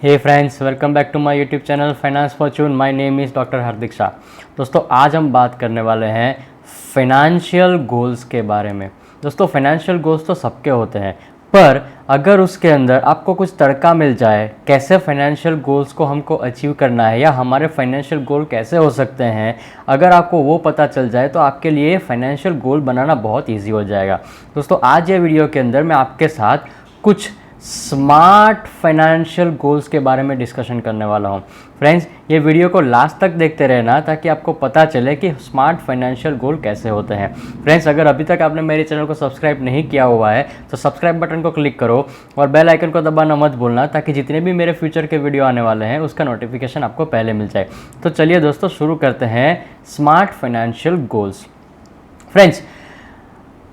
Hey friends, welcome back to my YouTube channel Finance Fortune. My name is doctor Hardik Shah. दोस्तों, आज हम बात करने वाले हैं फाइनेंशियल गोल्स के बारे में। दोस्तों, फाइनेंशियल गोल्स तो सबके होते हैं, पर अगर उसके अंदर आपको कुछ तड़का मिल जाए कैसे फाइनेंशियल गोल्स को हमको अचीव करना है या हमारे फाइनेंशियल गोल कैसे हो सकते हैं, अगर आपको वो पता चल जाए तो आपके लिए फाइनेंशियल गोल बनाना बहुत ईजी हो जाएगा। दोस्तों, आज ये वीडियो के अंदर मैं आपके साथ कुछ स्मार्ट फाइनेंशियल गोल्स के बारे में डिस्कशन करने वाला हूँ। फ्रेंड्स, ये वीडियो को लास्ट तक देखते रहना ताकि आपको पता चले कि स्मार्ट फाइनेंशियल गोल कैसे होते हैं। फ्रेंड्स, अगर अभी तक आपने मेरे चैनल को सब्सक्राइब नहीं किया हुआ है तो सब्सक्राइब बटन को क्लिक करो और बेल आइकन को दबाना मत भूलना, ताकि जितने भी मेरे फ्यूचर के वीडियो आने वाले हैं उसका नोटिफिकेशन आपको पहले मिल जाए। तो चलिए दोस्तों, शुरू करते हैं स्मार्ट फाइनेंशियल गोल्स। फ्रेंड्स,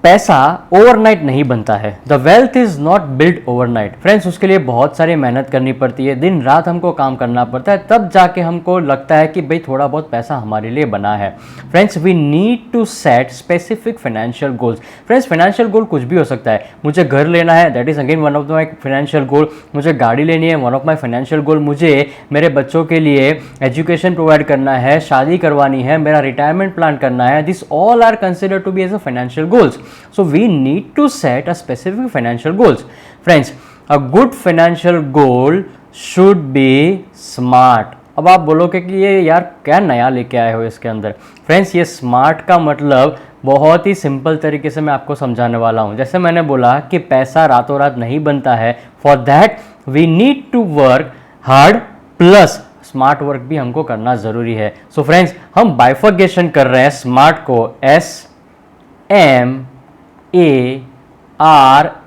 पैसा ओवरनाइट नहीं बनता है। The wealth is not build overnight. Friends, उसके लिए बहुत सारी मेहनत करनी पड़ती है, दिन रात हमको काम करना पड़ता है, तब जाके हमको लगता है कि भाई थोड़ा बहुत पैसा हमारे लिए बना है। Friends, we need to set specific financial goals. Friends, financial goal कुछ भी हो सकता है। मुझे घर लेना है, that is again one of my financial goal. मुझे गाड़ी लेनी है, one of my financial goal. मुझे मेरे बच्चों के लिए एजुकेशन प्रोवाइड करना है, शादी करवानी है, मेरा रिटायरमेंट प्लान करना है। This all are considered to be as a financial goals. So we need to set a specific financial goals. Friends, a good financial goal should be smart. अब आप बोलोगे कि ये यार क्या नया लेके आए हो इसके अंदर। फ्रेंड्स, ये स्मार्ट का मतलब बहुत ही सिंपल तरीके से मैं आपको समझाने वाला हूँ। जैसे मैंने बोला कि पैसा रातों रात नहीं बनता है, for that we need to work hard plus smart work भी हमको करना ज़रूरी है। सो फ्रेंड्स, हम बाइफर्गेशन कर रहे हैं स्मार्ट को SMART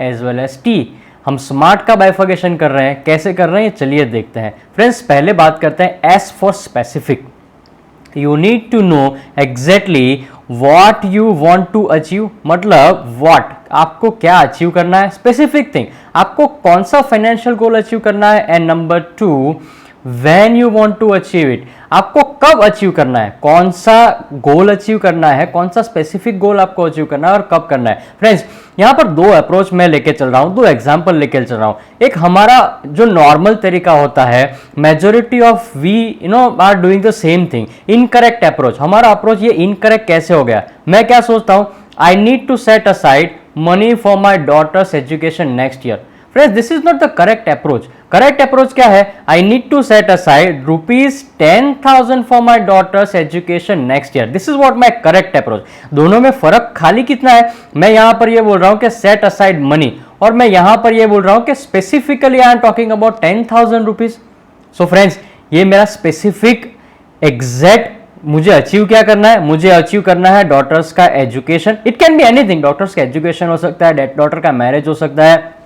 as well as T। हम स्मार्ट का बाइफर्गेशन कर रहे हैं। कैसे कर रहे हैं चलिए देखते हैं। फ्रेंड्स, पहले बात करते हैं S for specific. You need to know exactly what you want to achieve. मतलब व्हाट, आपको क्या अचीव करना है, स्पेसिफिक थिंग, आपको कौन सा फाइनेंशियल गोल अचीव करना है। And number 2, When you want to achieve it, आपको कब अचीव करना है, कौन सा गोल अचीव करना है, कौन सा स्पेसिफिक गोल आपको अचीव करना है और कब करना है। फ्रेंड्स, यहाँ पर दो अप्रोच मैं लेके चल रहा हूँ, दो एग्जांपल लेके चल रहा हूँ। एक हमारा जो नॉर्मल तरीका होता है, majority of we are doing the same thing. Incorrect approach, हमारा अप्रोच ये इनकरेक्ट कैसे हो गया। मैं क्या सोचता हूँ, I need to set aside money for my daughter's education next year. Friends, this is not the correct approach. Correct approach क्या है, I need to set aside ₹10,000 for my daughter's education next year. This is what my correct approach. दोनों में फर्क खाली कितना है, मैं यहां पर ये बोल रहा हूं कि सेट असाइड मनी, और मैं यहां पर ये बोल रहा हूं कि specifically I am talking about ₹10,000। So friends, ये मेरा स्पेसिफिक एग्जैक्ट मुझे अचीव क्या करना है, मुझे अचीव करना है डॉटर्स का education. It can be anything, daughters का एजुकेशन हो सकता है, डॉटर का मैरिज हो सकता है,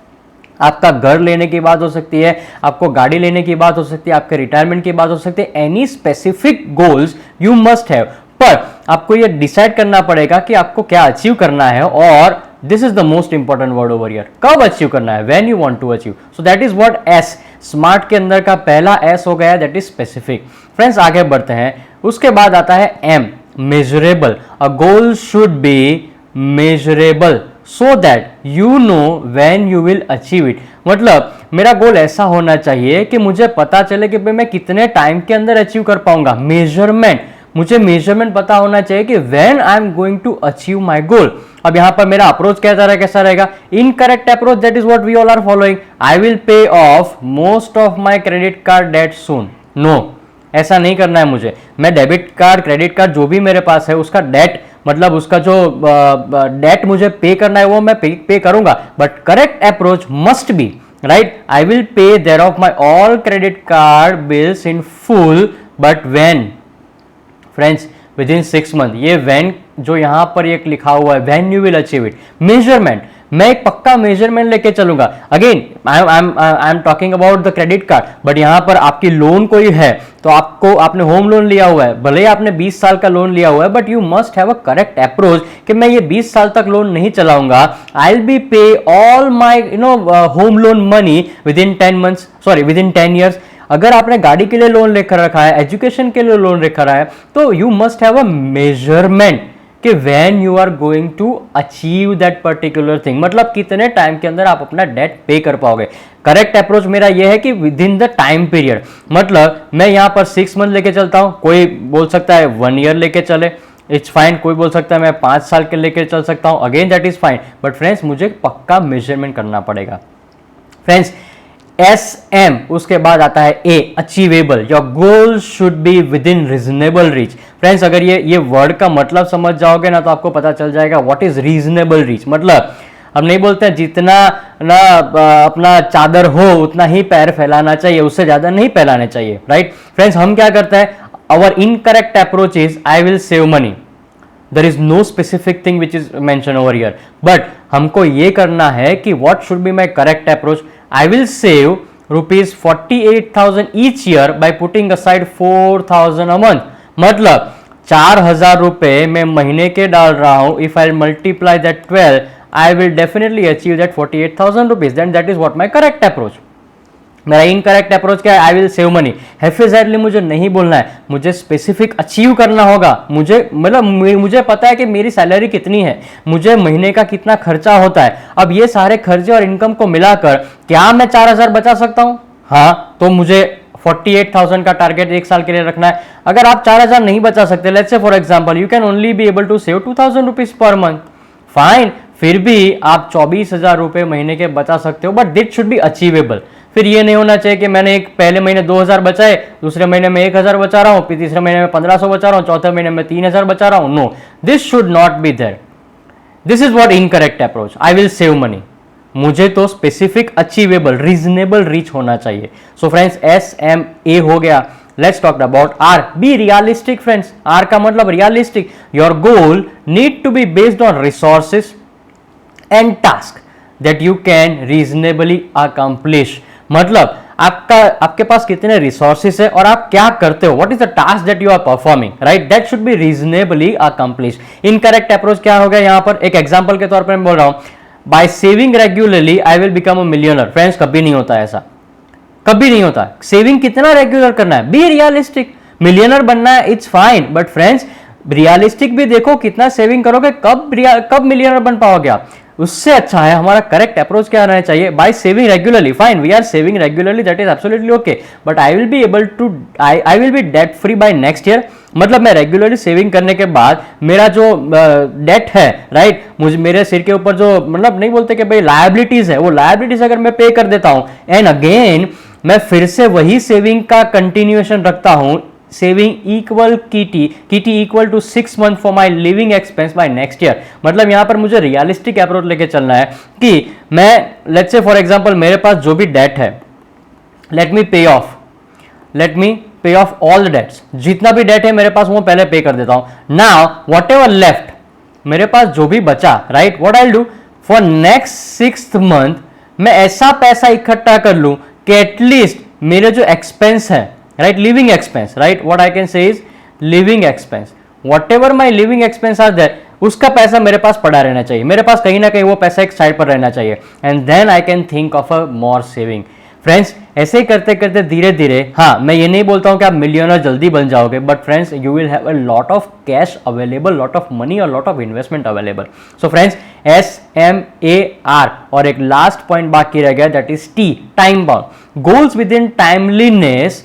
आपका घर लेने की बात हो सकती है, आपको गाड़ी लेने की बात हो सकती है, आपके रिटायरमेंट की बात हो सकती है। Any specific goals you must have, पर आपको ये डिसाइड करना पड़ेगा कि आपको क्या अचीव करना है, और this is the most important word over here, कब अचीव करना है, when you want to achieve. So that is what S smart के अंदर का पहला S हो गया, दैट इज स्पेसिफिक। फ्रेंड्स, आगे बढ़ते हैं। उसके बाद आता है M, measurable. A goal should be measurable so that you know when you will achieve it। मतलब मेरा गोल ऐसा होना चाहिए कि मुझे पता चले कि भाई मैं कितने टाइम के अंदर अचीव कर पाऊंगा। मेजरमेंट, मुझे मेजरमेंट पता होना चाहिए कि when I am going to achieve my goal। अब यहां पर मेरा अप्रोच कैसा रहेगा, incorrect approach, that is what we all are following. I will pay off most of my credit card debt soon. No, ऐसा नहीं करना है मुझे। मैं डेबिट कार्ड, क्रेडिट कार्ड जो भी मेरे पास है उसका डेट, मतलब उसका जो डेट मुझे पे करना है वो मैं पे करूंगा, but correct approach must be right, I will pay their of my all credit card bills in full, but when. Friends, within 6 month, ये व्हेन जो यहां पर एक लिखा हुआ है, when you will achieve it, measurement, मैं एक पक्का मेजरमेंट लेके चलूंगा। Again I am talking about the credit card, but यहां पर आपकी लोन कोई है तो आपने होम लोन लिया हुआ है, भले ही आपने 20 साल का लोन लिया हुआ है, but you must have a correct approach कि मैं ये 20 साल तक लोन नहीं चलाऊंगा। आई विल बी पे all my home loan money with in 10 months, sorry with in 10 years. अगर आपने गाड़ी के लिए लोन लेकर रखा है, एजुकेशन के लिए लोन लेकर रखा है, तो you must have a measurement कि when you are going to achieve that particular thing, मतलब कितने टाइम के अंदर आप अपना डेट पे कर पाओगे। करेक्ट अप्रोच मेरा यह है कि with in the time period, मतलब मैं यहां पर 6 मंथ लेके चलता हूं, कोई बोल सकता है 1 ईयर लेके चले, इट्स फाइन, कोई बोल सकता है मैं 5 साल के लेके चल सकता हूं, again that is fine, but friends मुझे पक्का मेजरमेंट करना पड़ेगा। फ्रेंड्स SM, उसके बाद आता है A, achievable, your goal should be with in reasonable reach. Friends अगर ये वर्ड का मतलब समझ जाओगे ना तो आपको पता चल जाएगा व्हाट इज रीजनेबल रीच। मतलब हम नहीं बोलते हैं जितना ना अपना चादर हो उतना ही पैर फैलाना चाहिए, उससे ज्यादा नहीं फैलाने चाहिए, राइट। फ्रेंड्स हम क्या करते हैं, our incorrect approach is I will save money, there is no specific thing which is mentioned over here, but हमको ये करना है कि what should be my correct approach, I will save rupees 48,000 each year by putting aside 4,000 a month, मतलब 4,000 रुपए मैं महीने के डाल रहा हूं, if I multiply that 12 I will definitely achieve that 48,000 rupees, then that is what my correct approach। मेरा incorrect approach क्या है, आई विल सेव मनी, हैफिज़र्डली मुझे नहीं बोलना है, मुझे स्पेसिफिक अचीव करना होगा। मुझे मतलब मुझे पता है कि मेरी सैलरी कितनी है, मुझे महीने का कितना खर्चा होता है, अब ये सारे खर्चे और इनकम को मिलाकर क्या मैं 4,000 बचा सकता हूं? हाँ, तो मुझे 48,000 का टारगेट एक साल के लिए रखना है। अगर आप 4,000 नहीं बचा सकते, let's say for example you can only be able to save 2,000 rupees per month, fine, फिर भी आप 24,000 रुपए महीने के बचा सकते हो, but that should be achievable. फिर ये नहीं होना चाहिए कि मैंने एक पहले महीने 2,000 बचाए, दूसरे महीने में 1,000 बचा रहा हूं, फिर तीसरे महीने में 1,500 बचा रहा हूं, चौथे महीने में 3,000 बचा रहा हूं। No, this should not be there, this is what incorrect approach, I will save money. मुझे तो स्पेसिफिक अचीवेबल रीजनेबल रीच होना चाहिए। सो फ्रेंड्स SMA हो गया। Let's talk about R, be realistic. Friends R का मतलब realistic, your goal need to be based on resources and task that you can reasonably accomplish, मतलब आपके पास कितने resources है और आप क्या करते हो, what is the task that you are performing, right, that should be reasonably accomplish. Incorrect approach क्या हो गया, यहां पर एक एग्जांपल के तौर पर मैं बोल रहा हूं, by saving regularly I will become a millionaire. Friends कभी नहीं होता ऐसा, कभी नहीं होता। सेविंग कितना रेगुलर करना है, बी रियलिस्टिक, मिलियनर बनना है it's fine, but friends realistic भी देखो, कितना सेविंग करोगे, कब मिलियनर बन पाओगे आप, उससे अच्छा है हमारा करेक्ट अप्रोच क्या रहना चाहिए, by saving regularly, fine we are saving regularly, that is absolutely okay, but I will be able to I will be debt free by next year. मतलब मैं रेगुलरली सेविंग करने के बाद मेरा जो डेट है, राइट, मुझे मेरे सिर के ऊपर जो मतलब नहीं बोलते कि भाई लायबिलिटीज है, वो लायबिलिटीज अगर मैं पे कर देता हूं एंड अगेन मैं फिर से वही सेविंग का कंटिन्यूएशन रखता हूं, सेविंग इक्वल कीटी equal to 6 month for my living expense by next year. मतलब यहां पर मुझे रियलिस्टिक अप्रोच लेके चलना है कि मैं लेट्स से फॉर एग्जांपल मेरे पास जो भी डेट है, लेट मी पे ऑफ ऑल द डेट्स, जितना भी डेट है मेरे पास वो पहले पे कर देता हूं। नाउ वॉट एवर लेफ्ट, मेरे पास जो भी बचा, right, what I will do for next 6th month मैं ऐसा पैसा इकट्ठा कर लूं कि एटलीस्ट मेरे जो एक्सपेंस है, right, living expense, right, what I can say is living expense, whatever my living expense are there, उसका पैसा मेरे पास पड़ा रहना चाहिए, मेरे पास कहीं ना कहीं वो पैसा एक साइड पर रहना चाहिए, and then I can think of a more saving. Friends ऐसे ही करते करते धीरे धीरे, हाँ मैं ये नहीं बोलता हूं कि आप मिलियनर जल्दी बन जाओगे, but friends you will have a lot of cash available, lot of money और lot of investment available. So friends SMAR, और एक लास्ट पॉइंट बाकी रह गया, that is T, time bound. Goals with in timeliness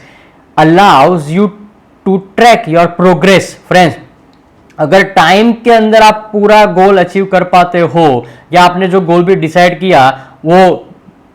allows you to track your progress। Friends अगर time के अंदर आप पूरा गोल अचीव कर पाते हो, या आपने जो गोल भी डिसाइड किया वो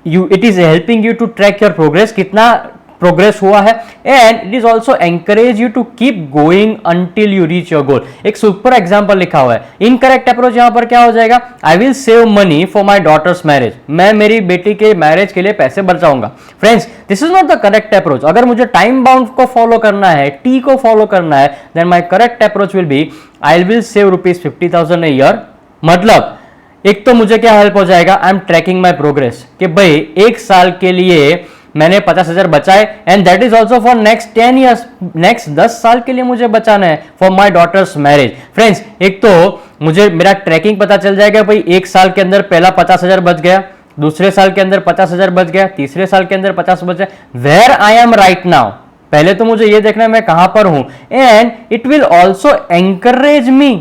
it is helping you to track your progress, कितना प्रोग्रेस हुआ है, and it is also encourage you to keep going until you reach your goal. एक सुपर एग्जांपल लिखा हुआ है। इनकरेक्ट अप्रोच यहां पर क्या हो जाएगा, I will save money for my daughter's marriage, मैं मेरी बेटी के मैरिज के लिए पैसे बचाऊंगा। Friends this is not the correct approach. अगर मुझे टाइम बाउंड को फॉलो करना है, टी को फॉलो करना है, then my correct approach will be I will save rupees 50,000 a year. मतलब एक तो मुझे क्या हेल्प हो जाएगा, I am tracking my progress, कि भाई एक साल के लिए मैंने 50,000 बचाए, and that is also for next 10 years, next 10 साल के लिए मुझे बचाना है for my daughter's marriage. Friends एक तो मुझे मेरा ट्रैकिंग पता चल जाएगा, भाई एक साल के अंदर पहला 50,000 बच गया, दूसरे साल के अंदर 50,000 बच गया, तीसरे साल के अंदर 50 बच गया, where I am right now. पहले तो मुझे ये देखना है मैं कहां पर हूं, and it will also encourage me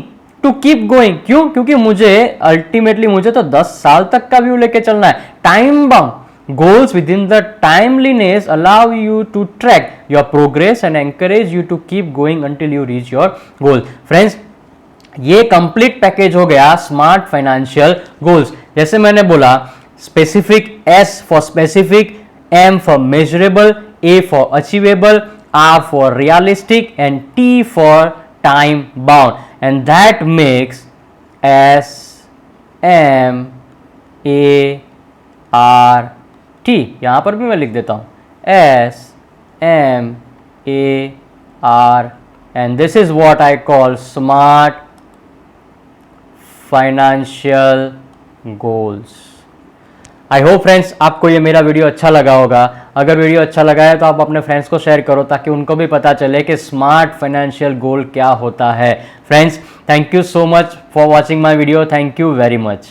to keep going. क्यों? क्योंकि मुझे अल्टीमेटली मुझे तो 10 साल तक का व्यू लेके चलना है। Time bound goals within the timeliness allow you to track your progress and encourage you to keep going until you reach your goal. Friends, ये कंप्लीट पैकेज हो गया स्मार्ट फाइनेंशियल गोल्स। जैसे मैंने बोला, specific, S for specific, M for measurable, A for achievable, R for realistic and T for time bound. And that makes S M A R T. यहां पर भी मैं लिख देता हूं S M A R, and this is what I call smart financial goals. I hope friends आपको ये मेरा वीडियो अच्छा लगा होगा। अगर वीडियो अच्छा लगा है तो आप अपने फ्रेंड्स को शेयर करो ताकि उनको भी पता चले कि स्मार्ट फाइनेंशियल गोल क्या होता है। Friends, thank you so much for watching my video. Thank you very much.